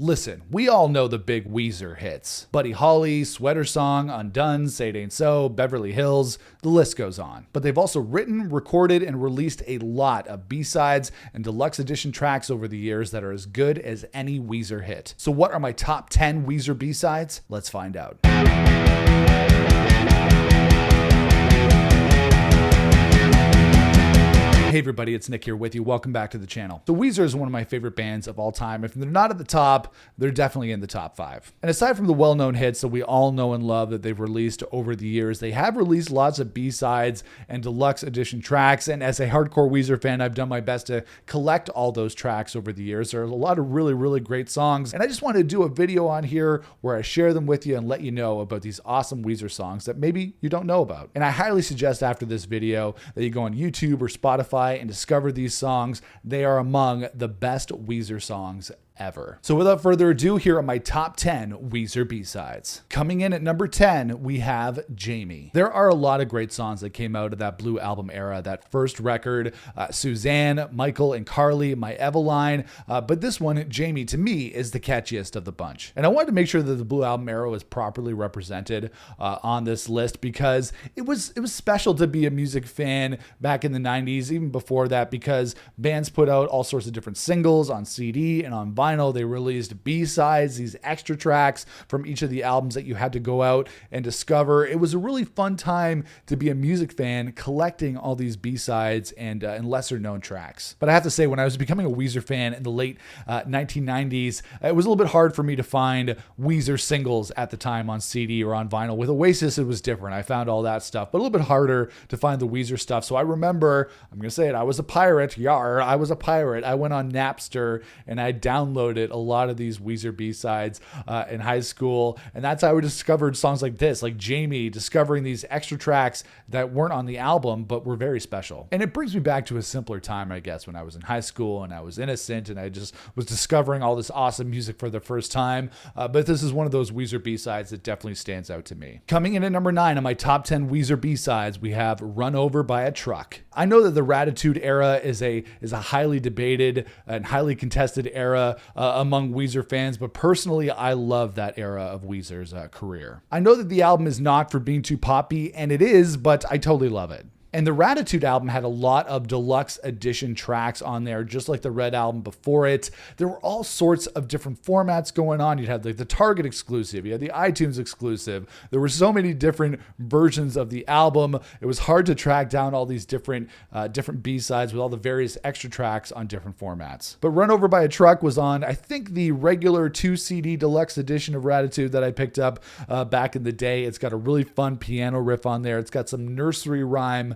Listen, we all know the big Weezer hits. Buddy Holly, Sweater Song, Undone, Say It Ain't So, Beverly Hills, the list goes on. But they've also written, recorded, and released a lot of B-sides and deluxe edition tracks over the years that are as good as any Weezer hit. So what are my top 10 Weezer B-sides? Let's find out. Hey everybody, it's Nick here with you. Welcome back to the channel. So Weezer is one of my favorite bands of all time. If they're not at the top, they're definitely in the top 5. And aside from the well-known hits that we all know and love that they've released over the years, they have released lots of B-sides and deluxe edition tracks. And as a hardcore Weezer fan, I've done my best to collect all those tracks over the years. There are a lot of really great songs. And I just wanted to do a video on here where I share them with you and let you know about these awesome Weezer songs that maybe you don't know about. And I highly suggest after this video that you go on YouTube or Spotify and discover these songs. They are among the best Weezer songs ever. So without further ado, here are my top 10 Weezer B-sides. Coming in at number 10, we have Jamie. There are a lot of great songs that came out of that Blue album era, that first record, Suzanne, Michael and Carly, My Eveline, but this one, Jamie, to me, is the catchiest of the bunch. And I wanted to make sure that the Blue album era was properly represented on this list because it was special to be a music fan back in the 90s, even before that, because bands put out all sorts of different singles on CD and on vinyl. They released B-sides, these extra tracks from each of the albums that you had to go out and discover. It was a really fun time to be a music fan collecting all these B-sides and lesser known tracks. But I have to say, when I was becoming a Weezer fan in the late 1990s, it was a little bit hard for me to find Weezer singles at the time on CD or on vinyl. With Oasis, it was different. I found all that stuff, but a little bit harder to find the Weezer stuff. So I remember, I'm going to say it, I was a pirate. Yar, I was a pirate. I went on Napster and I downloaded a lot of these Weezer B-sides in high school. And that's how I discovered songs like this, like Jamie, discovering these extra tracks that weren't on the album, but were very special. And it brings me back to a simpler time, I guess, when I was in high school and I was innocent and I just was discovering all this awesome music for the first time. But this is one of those Weezer B-sides that definitely stands out to me. Coming in at number 9 on my top 10 Weezer B-sides, we have Run Over by a Truck. I know that the Raditude era is a highly debated and highly contested era among Weezer fans, but personally, I love that era of Weezer's career. I know that the album is not for being too poppy, and it is, but I totally love it. And the Raditude album had a lot of deluxe edition tracks on there, just like the Red album before it. There were all sorts of different formats going on. You'd have like the Target exclusive, you had the iTunes exclusive. There were so many different versions of the album. It was hard to track down all these different B-sides with all the various extra tracks on different formats. But Run Over by a Truck was on, I think, the regular 2 CD deluxe edition of Raditude that I picked up back in the day. It's got a really fun piano riff on there. It's got some nursery rhyme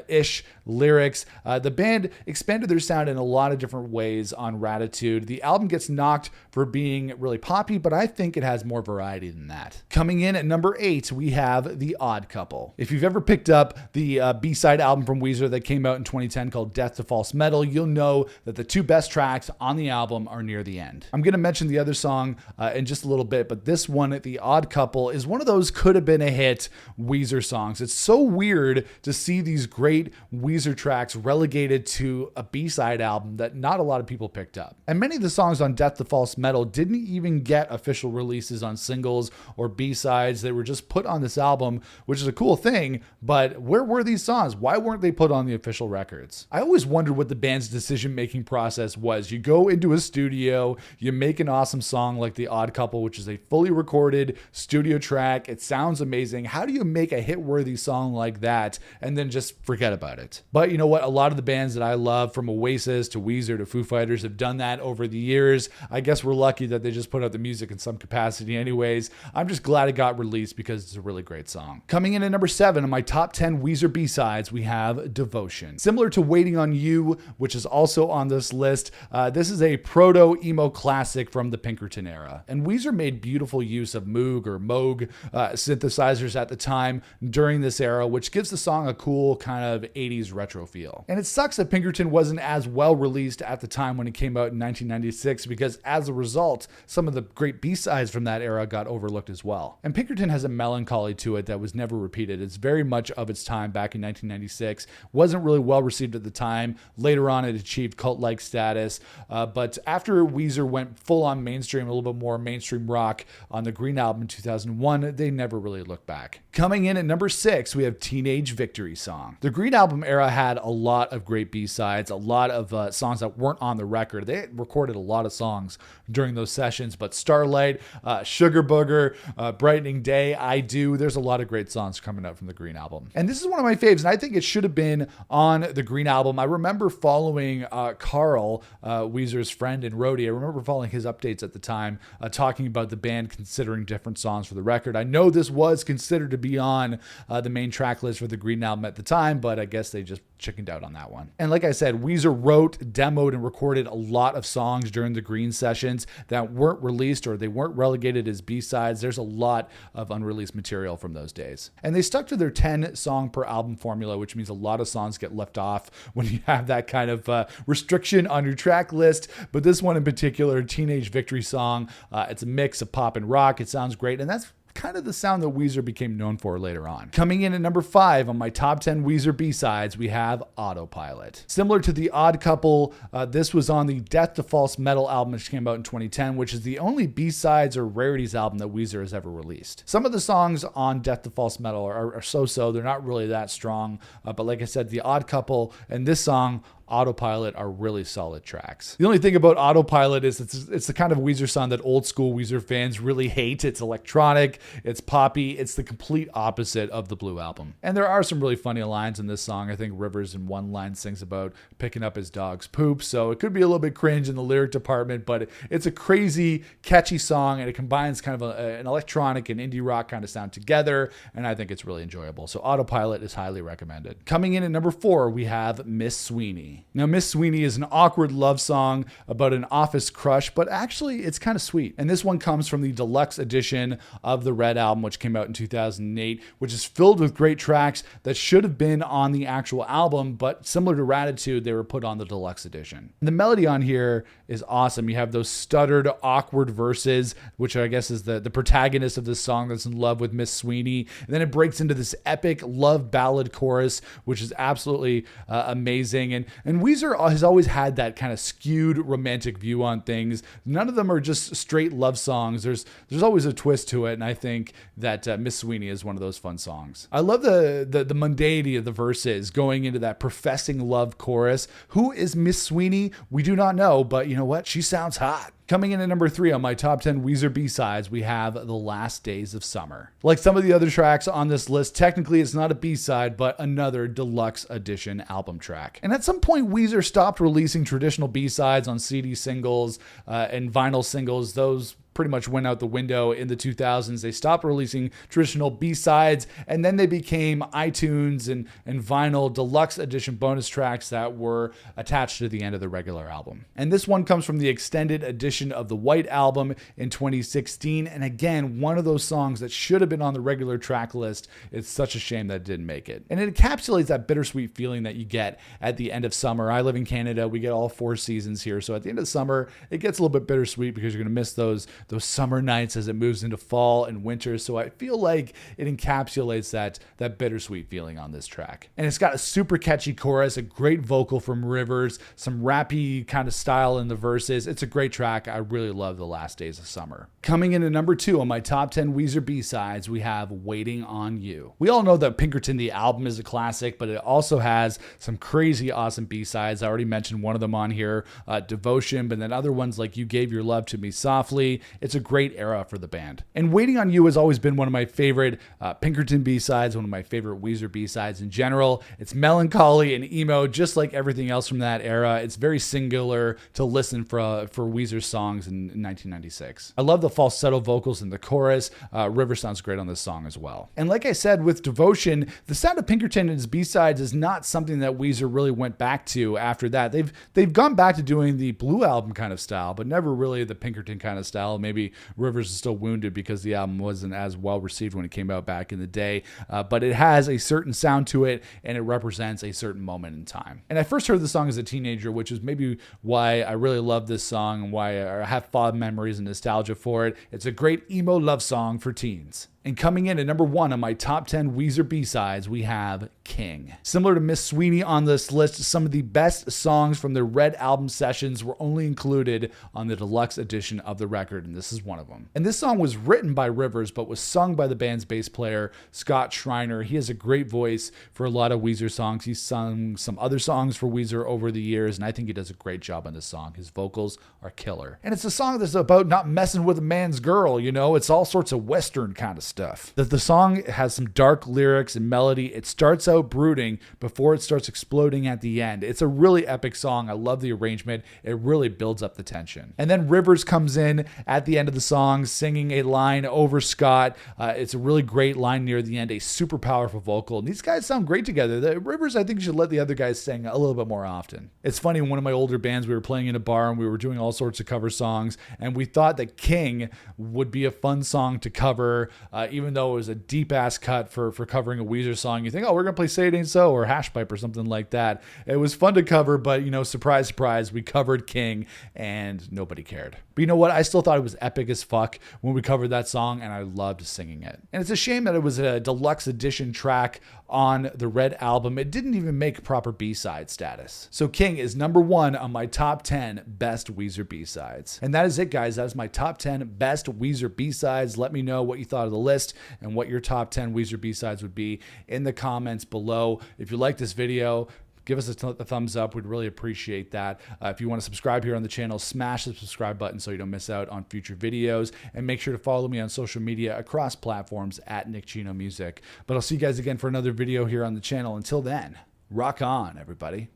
ish lyrics. The band expanded their sound in a lot of different ways on Raditude. The album gets knocked for being really poppy, but I think it has more variety than that. Coming in at number 8, we have The Odd Couple. If you've ever picked up the B-side album from Weezer that came out in 2010 called Death to False Metal, you'll know that the 2 best tracks on the album are near the end. I'm going to mention the other song in just a little bit, but this one, The Odd Couple, is one of those could have been a hit Weezer songs. It's so weird to see these great Weezer tracks relegated to a B-side album that not a lot of people picked up. And many of the songs on Death to False Metal didn't even get official releases on singles or B-sides. They were just put on this album, which is a cool thing, but where were these songs? Why weren't they put on the official records? I always wondered what the band's decision-making process was. You go into a studio, you make an awesome song like The Odd Couple, which is a fully recorded studio track. It sounds amazing. How do you make a hit-worthy song like that and then just forget about it? But you know what? A lot of the bands that I love, from Oasis to Weezer to Foo Fighters, have done that over the years. I guess we're lucky that they just put out the music in some capacity anyways. I'm just glad it got released because it's a really great song. Coming in at number 7 on my top 10 Weezer B-sides, we have Devotion. Similar to Waiting on You, which is also on this list, this is a proto-emo classic from the Pinkerton era. And Weezer made beautiful use of Moog or Moog synthesizers at the time during this era, which gives the song a cool school kind of 80s retro feel. And it sucks that Pinkerton wasn't as well released at the time when it came out in 1996, because as a result, some of the great B-sides from that era got overlooked as well. And Pinkerton has a melancholy to it that was never repeated. It's very much of its time back in 1996. Wasn't really well received at the time. Later on, it achieved cult-like status. But after Weezer went full on mainstream, a little bit more mainstream rock on the Green Album in 2001, they never really looked back. Coming in at number 6, we have Teenage Victory Song. The Green Album era had a lot of great B-sides, a lot of songs that weren't on the record. They recorded a lot of songs during those sessions, but Starlight, Sugar Booger, Brightening Day, I Do, there's a lot of great songs coming out from the Green Album. And this is one of my faves, and I think it should have been on the Green Album. I remember following Carl, Weezer's friend and roadie. I remember following his updates at the time, talking about the band considering different songs for the record. I know this was considered to be on the main track list for the Green Album at the time, but I guess they just chickened out on that one. And like I said, Weezer wrote, demoed, and recorded a lot of songs during the Green sessions that weren't released, or they weren't relegated as B-sides. There's a lot of unreleased material from those days. And they stuck to their 10 song per album formula, which means a lot of songs get left off when you have that kind of restriction on your track list. But this one in particular, Teenage Victory Song, it's a mix of pop and rock. It sounds great, and that's kind of the sound that Weezer became known for later on. Coming in at number 5 on my top 10 Weezer B-sides, we have Autopilot. Similar to The Odd Couple, this was on the Death to False Metal album, which came out in 2010, which is the only B-sides or rarities album that Weezer has ever released. Some of the songs on Death to False Metal are so-so. They're not really that strong, but like I said, The Odd Couple and this song, Autopilot, are really solid tracks. The only thing about Autopilot is it's the kind of Weezer song that old school Weezer fans really hate. It's electronic, it's poppy, it's the complete opposite of the Blue Album. And there are some really funny lines in this song. I think Rivers in one line sings about picking up his dog's poop, so it could be a little bit cringe in the lyric department, but it's a crazy, catchy song, and it combines kind of an electronic and indie rock kind of sound together, and I think it's really enjoyable. So Autopilot is highly recommended. Coming in at number 4, we have Miss Sweeney. Now, Miss Sweeney is an awkward love song about an office crush, but actually it's kind of sweet. And this one comes from the deluxe edition of the Red Album, which came out in 2008, which is filled with great tracks that should have been on the actual album, but similar to Ratitude, they were put on the deluxe edition. And the melody on here is awesome. You have those stuttered, awkward verses, which I guess is the protagonist of this song that's in love with Miss Sweeney. And then it breaks into this epic love ballad chorus, which is absolutely amazing. And Weezer has always had that kind of skewed romantic view on things. None of them are just straight love songs. There's always a twist to it, and I think that Miss Sweeney is one of those fun songs. I love the mundanity of the verses going into that professing love chorus. Who is Miss Sweeney? We do not know, but you know what? She sounds hot. Coming in at number 3 on my top 10 Weezer B-sides, we have The Last Days of Summer. Like some of the other tracks on this list, technically it's not a B-side, but another deluxe edition album track. And at some point, Weezer stopped releasing traditional B-sides on CD singles and vinyl singles. Those pretty much went out the window in the 2000s. They stopped releasing traditional B-sides, and then they became iTunes and vinyl deluxe edition bonus tracks that were attached to the end of the regular album. And this one comes from the extended edition of the White Album in 2016, and again, one of those songs that should have been on the regular track list. It's such a shame that it didn't make it. And it encapsulates that bittersweet feeling that you get at the end of summer. I live in Canada. We get all 4 seasons here, so at the end of summer, it gets a little bit bittersweet because you're going to miss those summer nights as it moves into fall and winter. So I feel like it encapsulates that bittersweet feeling on this track. And it's got a super catchy chorus, a great vocal from Rivers, some rappy kind of style in the verses. It's a great track. I really love The Last Days of Summer. Coming in at number 2 on my top 10 Weezer B-sides, we have Waiting on You. We all know that Pinkerton, the album, is a classic, but it also has some crazy awesome B-sides. I already mentioned one of them on here, Devotion, but then other ones like You Gave Your Love to Me Softly. It's a great era for the band. And Waiting on You has always been one of my favorite Pinkerton B-sides, one of my favorite Weezer B-sides in general. It's melancholy and emo, just like everything else from that era. It's very singular to listen for Weezer songs in 1996. I love the falsetto vocals in the chorus. River sounds great on this song as well. And like I said, with Devotion, the sound of Pinkerton and his B-sides is not something that Weezer really went back to after that. They've gone back to doing the Blue Album kind of style, but never really the Pinkerton kind of style. maybe Rivers is still wounded because the album wasn't as well received when it came out back in the day, but it has a certain sound to it, and it represents a certain moment in time. And I first heard the song as a teenager, which is maybe why I really love this song and why I have fond memories and nostalgia for it. It's a great emo love song for teens. And coming in at number 1 on my top 10 Weezer B-Sides, we have King. Similar to Miss Sweeney on this list, some of the best songs from their Red album sessions were only included on the deluxe edition of the record, and this is one of them. And this song was written by Rivers, but was sung by the band's bass player, Scott Schreiner. He has a great voice for a lot of Weezer songs. He's sung some other songs for Weezer over the years, and I think he does a great job on this song. His vocals are killer. And it's a song that's about not messing with a man's girl, you know? It's all sorts of Western kind of stuff. The song has some dark lyrics and melody. It starts out brooding before it starts exploding at the end. It's a really epic song. I love the arrangement. It really builds up the tension. And then Rivers comes in at the end of the song singing a line over Scott. It's a really great line near the end, a super powerful vocal. And these guys sound great together. Rivers, I think, should let the other guys sing a little bit more often. It's funny, in one of my older bands, we were playing in a bar and we were doing all sorts of cover songs, and we thought that King would be a fun song to cover, even though it was a deep-ass cut for covering a Weezer song. You think, oh, we're going to play Say It Ain't So or Hash Pipe or something like that. It was fun to cover, but, you know, surprise, surprise, we covered King and nobody cared. But you know what? I still thought it was epic as fuck when we covered that song, and I loved singing it. And it's a shame that it was a deluxe edition track on the Red album. It didn't even make proper B-side status. So King is number 1 on my top 10 best Weezer B-sides. And that is it, guys. That is my top 10 best Weezer B-sides. Let me know what you thought of the list and what your top 10 Weezer B-sides would be in the comments below. If you like this video, give us a thumbs up. We'd really appreciate that. If you want to subscribe here on the channel, smash the subscribe button so you don't miss out on future videos. And make sure to follow me on social media across platforms at Nick Chino Music. But I'll see you guys again for another video here on the channel. Until then, rock on, everybody.